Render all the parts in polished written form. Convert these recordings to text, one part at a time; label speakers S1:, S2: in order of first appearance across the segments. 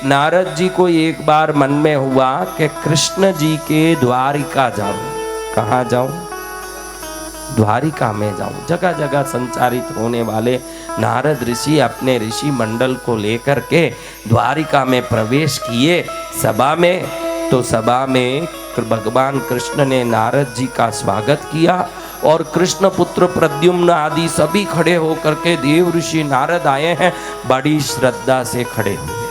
S1: नारद जी को एक बार मन में हुआ कि कृष्ण जी के द्वारिका जाऊं। कहाँ जाऊं? द्वारिका में जाऊं। जगह जगह संचारित होने वाले नारद ऋषि अपने ऋषि मंडल को लेकर के द्वारिका में प्रवेश किए सभा में। तो सभा में भगवान कृष्ण ने नारद जी का स्वागत किया और कृष्ण पुत्र प्रद्युम्न आदि सभी खड़े होकर के देव ऋषि नारद आए हैं, बड़ी श्रद्धा से खड़े हुए।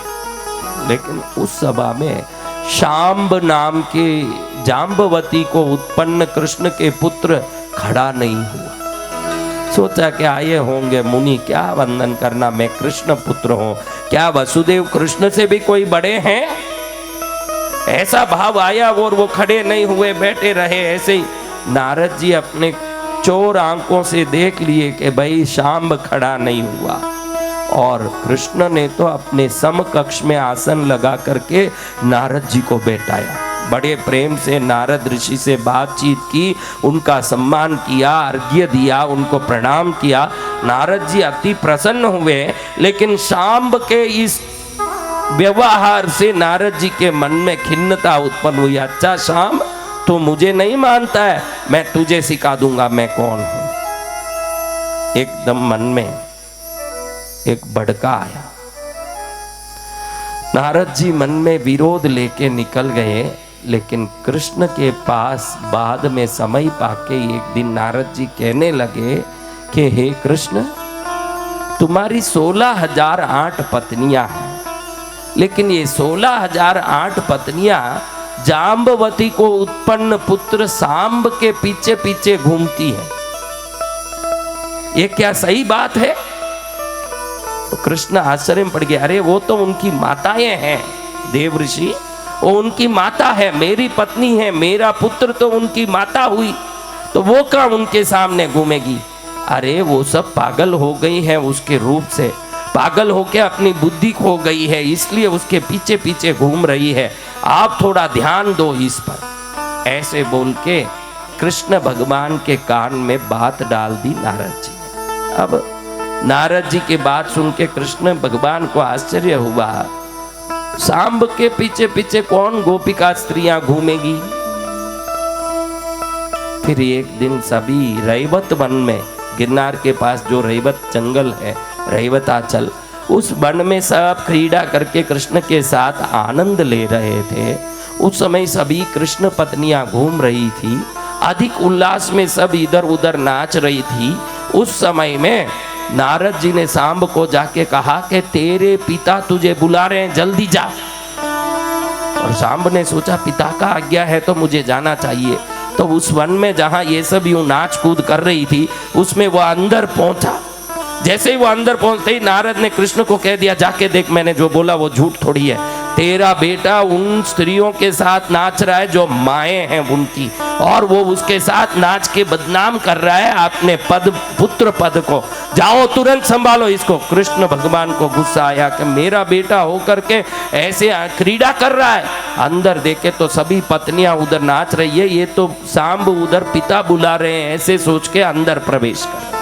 S1: लेकिन उस सभा में शांब नाम के जाम्बवती को उत्पन्न कृष्ण के पुत्र खड़ा नहीं हुआ। सोचा कि आए होंगे मुनि, क्या वंदन करना, मैं कृष्ण पुत्र हूं, क्या वसुदेव कृष्ण से भी कोई बड़े हैं? ऐसा भाव आया और वो खड़े नहीं हुए, बैठे रहे ऐसे ही। नारद जी अपने चोर आंखों से देख लिए कि भाई शांब खड़ा नहीं हुआ, और कृष्ण ने तो अपने समकक्ष में आसन लगा करके नारद जी को बैठाया। बड़े प्रेम से नारद ऋषि से बातचीत की, उनका सम्मान किया, अर्घ्य दिया, उनको प्रणाम किया। नारद जी अति प्रसन्न हुए, लेकिन शांब के इस व्यवहार से नारद जी के मन में खिन्नता उत्पन्न हुई। अच्छा शांब, तू मुझे नहीं मानता है, मैं तुझे सिखा दूंगा मैं कौन हूं। एकदम मन में एक भड़का आया। नारद जी मन में विरोध लेके निकल गए, लेकिन कृष्ण के पास बाद में समय पाके एक दिन नारद जी कहने लगे कि हे कृष्ण, तुम्हारी 16,008 पत्नियां हैं, लेकिन ये 16,008 पत्नियां जाम्बवती को उत्पन्न पुत्र सांब के पीछे पीछे घूमती हैं। ये क्या सही बात है? तो कृष्ण आश्चर्य में पड़ गया। अरे वो तो उनकी माताएं हैं देव ऋषि, वो उनकी माता है, मेरी पत्नी है, मेरा पुत्र तो उनकी माता हुई, तो वो क्या उनके सामने घूमेगी? अरे वो सब पागल हो गई है, उसके रूप से पागल होके अपनी बुद्धि खो गई है, इसलिए उसके पीछे पीछे घूम रही है, आप थोड़ा ध्यान दो इस पर। ऐसे बोल के कृष्ण भगवान के कान में बात डाल दी नारद जी ने। अब नारद जी की बात सुन के कृष्ण भगवान को आश्चर्य हुआ, सांब के पीछे पीछे कौन गोपिका स्त्रियां घूमेगी? फिर एक दिन सभी रैवत वन में, गिरनार के पास जो रैवत जंगल है, रैवताचल, उस वन में सब क्रीड़ा करके कृष्ण के साथ आनंद ले रहे थे। उस समय सभी कृष्ण पत्नियां घूम रही थी, अधिक उल्लास में सब इधर उधर नाच रही थी। उस समय में नारद जी ने सांब को जाके कहा कि तेरे पिता तुझे बुला रहे हैं, जल्दी जा। और सांब ने सोचा पिता का आज्ञा है तो मुझे जाना चाहिए। तो उस वन में जहां ये सब यूं नाच कूद कर रही थी, उसमें वो अंदर पहुंचा। जैसे ही वो अंदर पहुंचते ही नारद ने कृष्ण को कह दिया, जाके देख, मैंने जो बोला वो झूठ थोड़ी है, तेरा बेटा उन स्त्रियों के साथ नाच रहा है जो माएं हैं उनकी, और वो उसके साथ नाच के बदनाम कर रहा है अपने पद, पुत्र पद को। जाओ तुरंत संभालो इसको। कृष्ण भगवान को गुस्सा आया कि मेरा बेटा होकर के ऐसे क्रीड़ा कर रहा है। अंदर देखे तो सभी पत्नियां उधर नाच रही है, ये तो सांब उधर पिता बुला रहे हैं, ऐसे सोच के अंदर प्रवेश कर।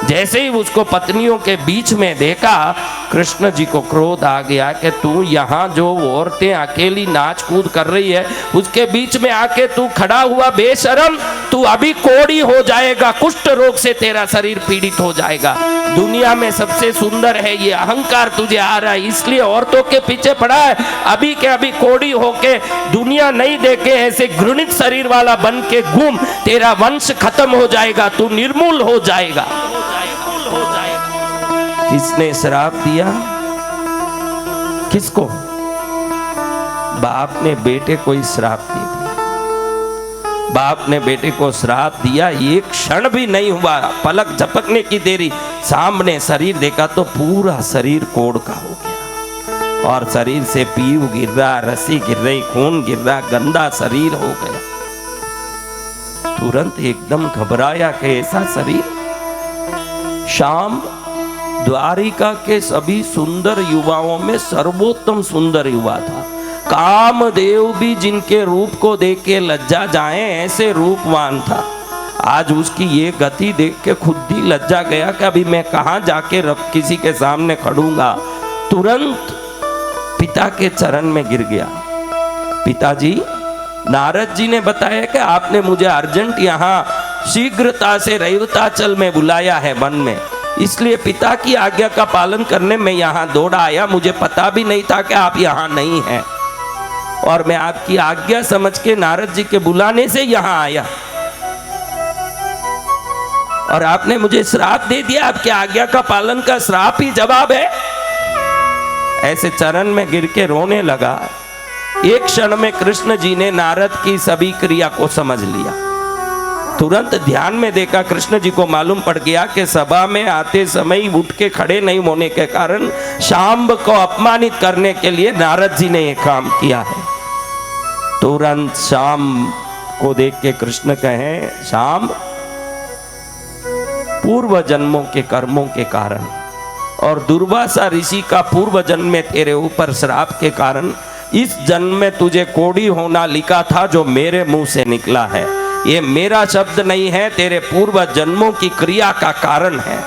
S1: जैसे ही उसको पत्नियों के बीच में देखा, कृष्ण जी को क्रोध आ गया कि तू यहाँ जो औरतें अकेली नाच कूद कर रही है, उसके बीच में आके तू खड़ा हुआ बेशरम, तू अभी कोढ़ी हो जाएगा, कुष्ठ रोग से तेरा शरीर पीड़ित हो जाएगा। दुनिया में सबसे सुंदर है, ये अहंकार तुझे आ रहा है, इसलिए औरतों के पीछे पड़ा है। अभी के अभी कोढ़ी होके दुनिया नहीं देखे ऐसे घृणित शरीर वाला बन के घूम, तेरा वंश खत्म हो जाएगा, तू निर्मूल हो जाएगा। किसने श्राप दिया? किसको? बाप ने बेटे को ही श्राप दे दिया। बाप ने बेटे को श्राप दिया, एक क्षण भी नहीं हुआ, पलक झपकने की देरी, सामने शरीर देखा तो पूरा शरीर कोढ़ का हो गया, और शरीर से पीऊ गिर रहा, रस्सी गिर रही, खून गिर रहा, गंदा शरीर हो गया। तुरंत एकदम घबराया कि ऐसा शरीर। शाम द्वारिका के सभी सुंदर युवाओं में सर्वोत्तम सुंदर युवा था। कामदेव भी जिनके रूप को देख के लज्जा जाए ऐसे रूपवान था। आज उसकी ये गति देख के खुद ही लज्जा गया कि अभी मैं कहाँ जाके किसी के सामने खड़ूंगा। तुरंत पिता के चरण में गिर गया। पिताजी, नारद जी ने बताया कि आपने मुझे अर्जेंट यहाँ शीघ्रता से रैवताचल में बुलाया है वन में, इसलिए पिता की आज्ञा का पालन करने में यहाँ दौड़ा आया। मुझे पता भी नहीं था कि आप यहाँ नहीं हैं, और मैं आपकी आज्ञा समझ के नारद जी के बुलाने से यहाँ आया, और आपने मुझे श्राप दे दिया। आपकी आज्ञा का पालन का श्राप ही जवाब है। ऐसे चरण में गिर के रोने लगा। एक क्षण में कृष्ण जी ने नारद की सभी क्रिया को समझ लिया। तुरंत ध्यान में देखा, कृष्ण जी को मालूम पड़ गया कि सभा में आते समय उठ के खड़े नहीं होने के कारण शांब को अपमानित करने के लिए नारद जी ने यह काम किया है। तुरंत शांब को देख के कृष्ण कहे, शांब, पूर्व जन्मों के कर्मों के कारण और दुर्वासा ऋषि का पूर्व जन्म में तेरे ऊपर श्राप के कारण इस जन्म में तुझे कोढ़ी होना लिखा था, जो मेरे मुंह से निकला है। ये मेरा शब्द नहीं है, तेरे पूर्व जन्मों की क्रिया का कारण है,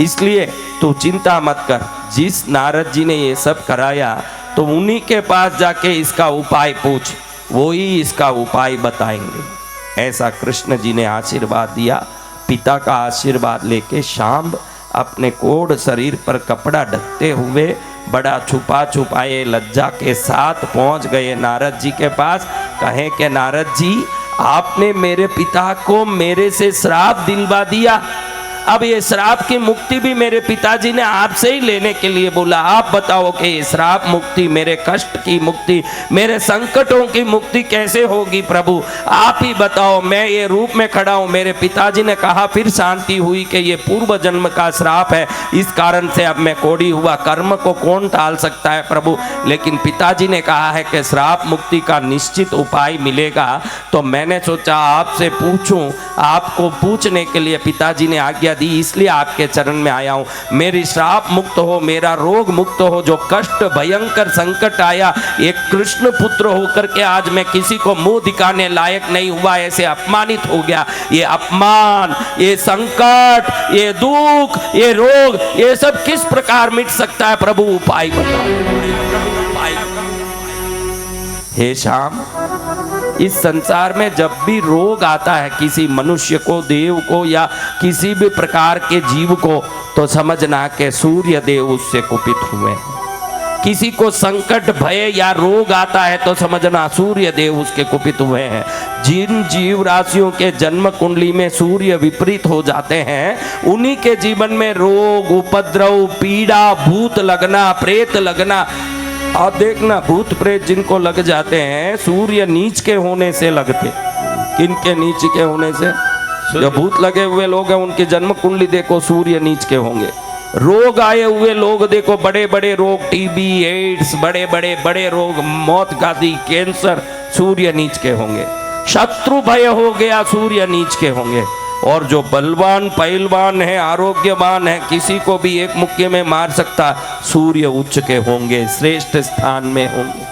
S1: इसलिए तू चिंता मत कर। जिस नारद जी ने ये सब कराया, तो उन्हीं के पास जाके इसका उपाय पूछ, वो ही इसका उपाय बताएंगे। ऐसा कृष्ण जी ने आशीर्वाद दिया। पिता का आशीर्वाद लेके शांब अपने कोढ़ शरीर पर कपड़ा ढकते हुए बड़ा छुपा छुपाए लज्जा के साथ पहुंच गए नारद जी के पास। कहे कि नारद जी, आपने मेरे पिता को मेरे से श्राप दिलवा दिया, अब ये श्राप की मुक्ति भी मेरे पिताजी ने आपसे ही लेने के लिए बोला। आप बताओ कि ये श्राप मुक्ति, मेरे कष्ट की मुक्ति, मेरे संकटों की मुक्ति कैसे होगी प्रभु, आप ही बताओ। मैं ये रूप में खड़ा हूँ। मेरे पिताजी ने कहा, फिर शांति हुई कि ये पूर्व जन्म का श्राप है, इस कारण से अब मैं कोढ़ी हुआ। कर्म को कौन टाल सकता है प्रभु, लेकिन पिताजी ने कहा है कि श्राप मुक्ति का निश्चित उपाय मिलेगा, तो मैंने सोचा आपसे पूछूं। आपको पूछने के लिए पिताजी ने आज्ञा दी, इसलिए आपके चरण में आया हूं। मेरी श्राप मुक्त हो, मेरा रोग मुक्त हो, जो कष्ट भयंकर संकट आया, एक कृष्ण पुत्र होकर के आज मैं किसी को मुंह दिखाने लायक नहीं हुआ, ऐसे अपमानित हो गया। ये अपमान, ये संकट, ये दुख, ये रोग, ये सब किस प्रकार मिट सकता है प्रभु, उपाय बताओ। हे श्याम, इस संसार में जब भी रोग आता है किसी मनुष्य को, देव को, या किसी भी प्रकार के जीव को, तो समझना कि सूर्य देव उससे कुपित हुए हैं। किसी को संकट, भय या रोग आता है तो समझना सूर्य देव उसके कुपित हुए हैं। जिन जीव राशियों के जन्म कुंडली में सूर्य विपरीत हो जाते हैं, उन्हीं के जीवन में रोग, उपद्रव, पीड़ा, भूत लगना, प्रेत लगना। आप देखना, भूत प्रेत जिनको लग जाते हैं, सूर्य नीच के होने से लगते। किनके नीच के होने से? जो भूत लगे हुए लोग हैं, उनकी जन्म कुंडली देखो, सूर्य नीच के होंगे। रोग आए हुए लोग देखो, बड़े बड़े रोग, टीबी, एड्स, बड़े बड़े रोग, मौत गादी, कैंसर, सूर्य नीच के होंगे। शत्रु भय हो गया, सूर्य नीच के होंगे। और जो बलवान पहलवान है, आरोग्यवान है, किसी को भी एक मुक्के में मार सकता, सूर्य उच्च के होंगे, श्रेष्ठ स्थान में होंगे।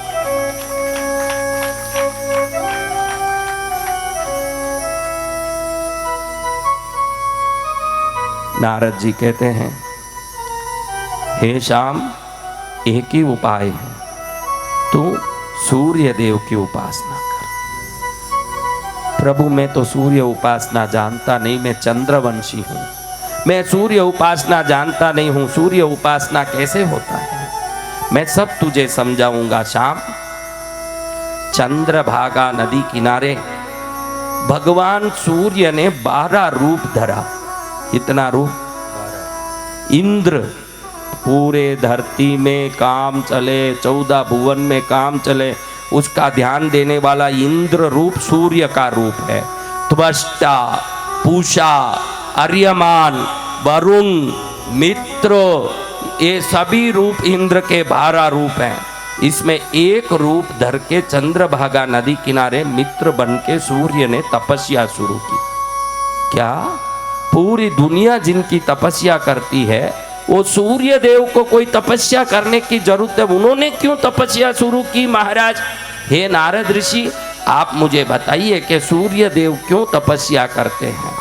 S1: नारद जी कहते हैं, हे श्याम, एक ही उपाय है, तू सूर्य देव की उपासना कर। प्रभु, मैं तो सूर्य उपासना जानता नहीं, मैं चंद्रवंशी हूँ, मैं सूर्य उपासना जानता नहीं हूँ। सूर्य उपासना कैसे होता है, मैं सब तुझे समझाऊंगा। श्याम, चंद्रभागा नदी किनारे भगवान सूर्य ने 12 रूप धरा। कितना रूप? इंद्र, पूरे धरती में काम चले, 14 भुवन में काम चले, उसका ध्यान देने वाला इंद्र रूप सूर्य का रूप है। त्वष्टा, पूषा, अर्यमान, वरुण, मित्र, ये सभी रूप इंद्र के 12 रूप हैं। इसमें एक रूप धर के चंद्रभागा नदी किनारे मित्र बन के सूर्य ने तपस्या शुरू की। क्या पूरी दुनिया जिनकी तपस्या करती है, वो सूर्य देव को कोई तपस्या करने की जरूरत है? उन्होंने क्यों तपस्या शुरू की महाराज? हे नारद ऋषि, आप मुझे बताइए कि सूर्य देव क्यों तपस्या करते हैं?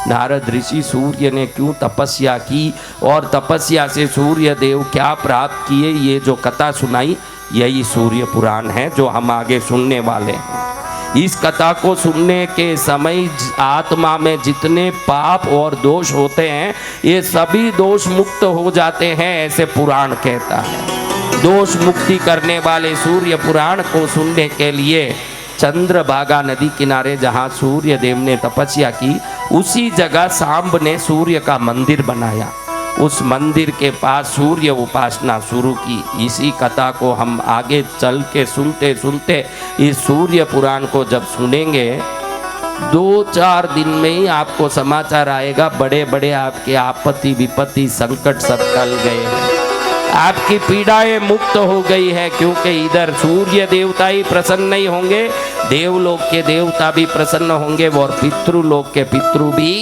S1: नारद ऋषि सूर्य ने क्यों तपस्या की और तपस्या से सूर्य देव क्या प्राप्त किए, ये जो कथा सुनाई यही सूर्य पुराण है जो हम आगे सुनने वाले हैं। इस कथा को सुनने के समय आत्मा में जितने पाप और दोष होते हैं ये सभी दोष मुक्त हो जाते हैं, ऐसे पुराण कहता है। दोष मुक्ति करने वाले सूर्य पुराण को सुनने के लिए चंद्रभागा नदी किनारे जहाँ सूर्य देव ने तपस्या की उसी जगह सांब ने सूर्य का मंदिर बनाया। उस मंदिर के पास सूर्य उपासना शुरू की। इसी कथा को हम आगे चल के सुनते सुनते इस सूर्य पुराण को जब सुनेंगे 2-4 दिन में ही आपको समाचार आएगा बड़े बड़े आपके आपत्ति विपत्ति संकट सब टल गए हैं, आपकी पीड़ाएं मुक्त हो गई है। क्योंकि इधर सूर्य देवता ही प्रसन्न नहीं होंगे, देवलोक के देवता भी प्रसन्न होंगे और पितृलोक के पितृ भी